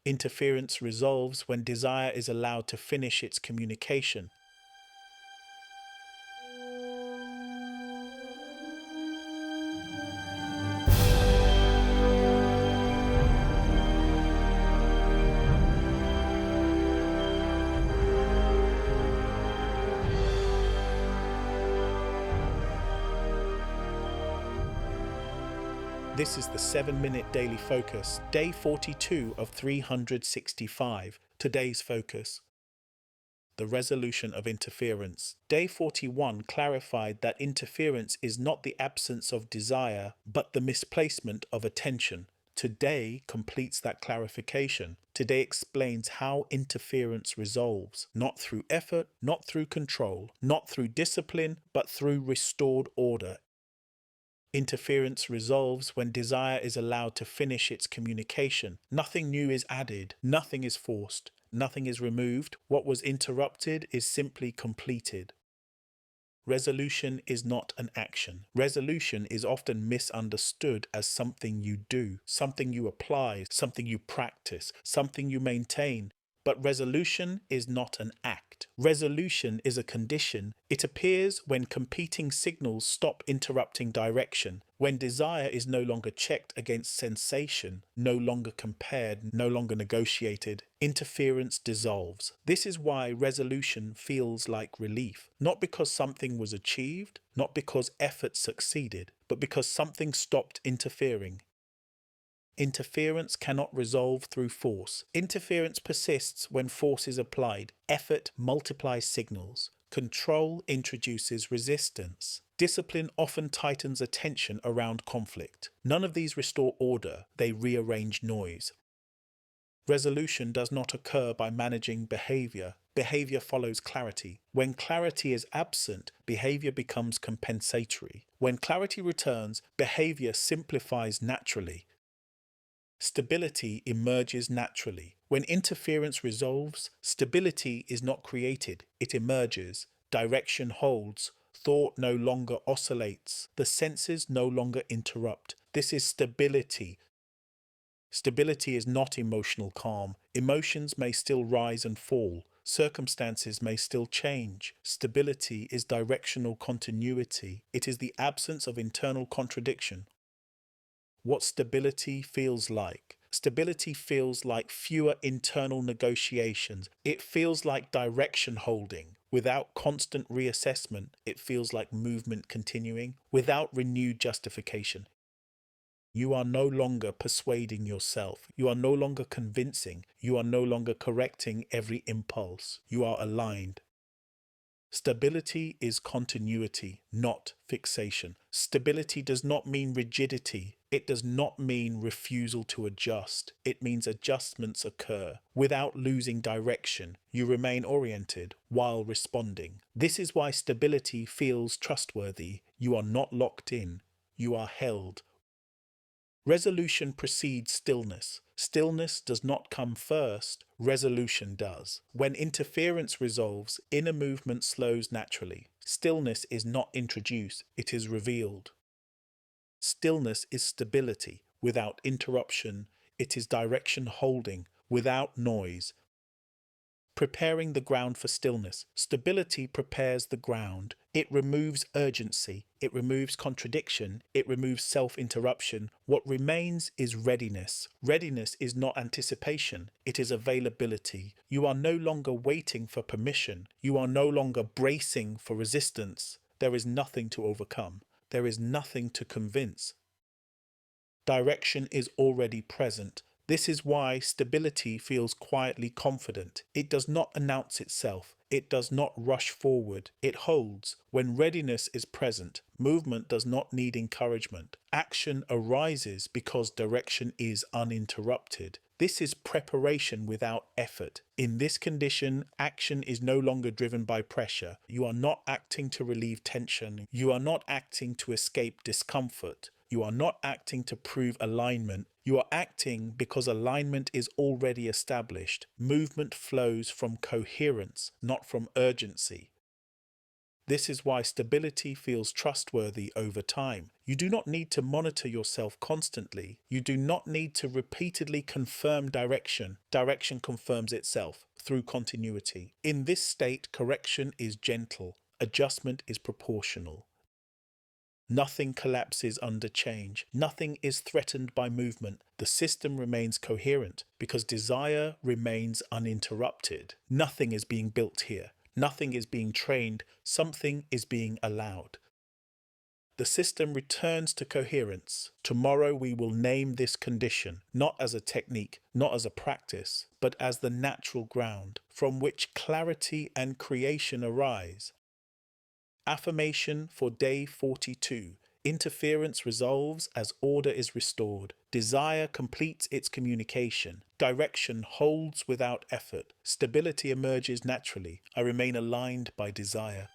Interference resolves when desire is allowed to finish its communication. This is the 7-Minute Daily Focus, day 42 of 365. Today's focus: the resolution of interference. Day 41 clarified that interference is not the absence of desire, but the misplacement of attention. Today completes that clarification. Today explains how interference resolves, not through effort, not through control, not through discipline, but through restored order. Interference resolves when desire is allowed to finish its communication. Nothing new is added, nothing is forced, nothing is removed. What was interrupted is simply completed. Resolution is not an action. Resolution is often misunderstood as something you do, something you apply, something you practice, something you maintain. But resolution is not an act. Resolution is a condition. It appears when competing signals stop interrupting direction, when desire is no longer checked against sensation, no longer compared, no longer negotiated. Interference dissolves. This is why resolution feels like relief. Not because something was achieved, not because effort succeeded, but because something stopped interfering. Interference cannot resolve through force. Interference persists when force is applied. Effort multiplies signals. Control introduces resistance. Discipline often tightens attention around conflict. None of these restore order, they rearrange noise. Resolution does not occur by managing behavior. Behavior follows clarity. When clarity is absent, behavior becomes compensatory. When clarity returns, behavior simplifies naturally. Stability emerges naturally. When interference resolves, stability is not created, it emerges. Direction holds. Thought no longer oscillates. The senses no longer interrupt. This is stability. Stability is not emotional calm. Emotions may still rise and fall. Circumstances may still change. Stability is directional continuity. It is the absence of internal contradiction. What stability feels like. Stability feels like fewer internal negotiations. It feels like direction holding. Without constant reassessment, it feels like movement continuing. Without renewed justification. You are no longer persuading yourself. You are no longer convincing. You are no longer correcting every impulse. You are aligned. Stability is continuity, not fixation. Stability does not mean rigidity. It does not mean refusal to adjust. It means adjustments occur. Without losing direction, you remain oriented while responding. This is why stability feels trustworthy. You are not locked in. You are held. Resolution precedes stillness. Stillness does not come first, resolution does. When interference resolves, inner movement slows naturally. Stillness is not introduced, it is revealed. Stillness is stability. Without interruption, it is direction holding, without noise. Preparing the ground for stillness. Stability prepares the ground. It removes urgency. It removes contradiction. It removes self-interruption. What remains is readiness. Readiness is not anticipation. It is availability. You are no longer waiting for permission. You are no longer bracing for resistance. There is nothing to overcome. There is nothing to convince. Direction is already present. This is why stability feels quietly confident. It does not announce itself. It does not rush forward. It holds. When readiness is present, movement does not need encouragement. Action arises because direction is uninterrupted. This is preparation without effort. In this condition, action is no longer driven by pressure. You are not acting to relieve tension. You are not acting to escape discomfort. You are not acting to prove alignment. You are acting because alignment is already established. Movement flows from coherence, not from urgency. This is why stability feels trustworthy over time. You do not need to monitor yourself constantly. You do not need to repeatedly confirm direction. Direction confirms itself through continuity. In this state, correction is gentle. Adjustment is proportional. Nothing collapses under change. Nothing is threatened by movement. The system remains coherent because desire remains uninterrupted. Nothing is being built here. Nothing is being trained. Something is being allowed. The system returns to coherence. Tomorrow we will name this condition, not as a technique, not as a practice, but as the natural ground from which clarity and creation arise. Affirmation for day 42. Interference resolves as order is restored. Desire completes its communication. Direction holds without effort. Stability emerges naturally. I remain aligned by desire.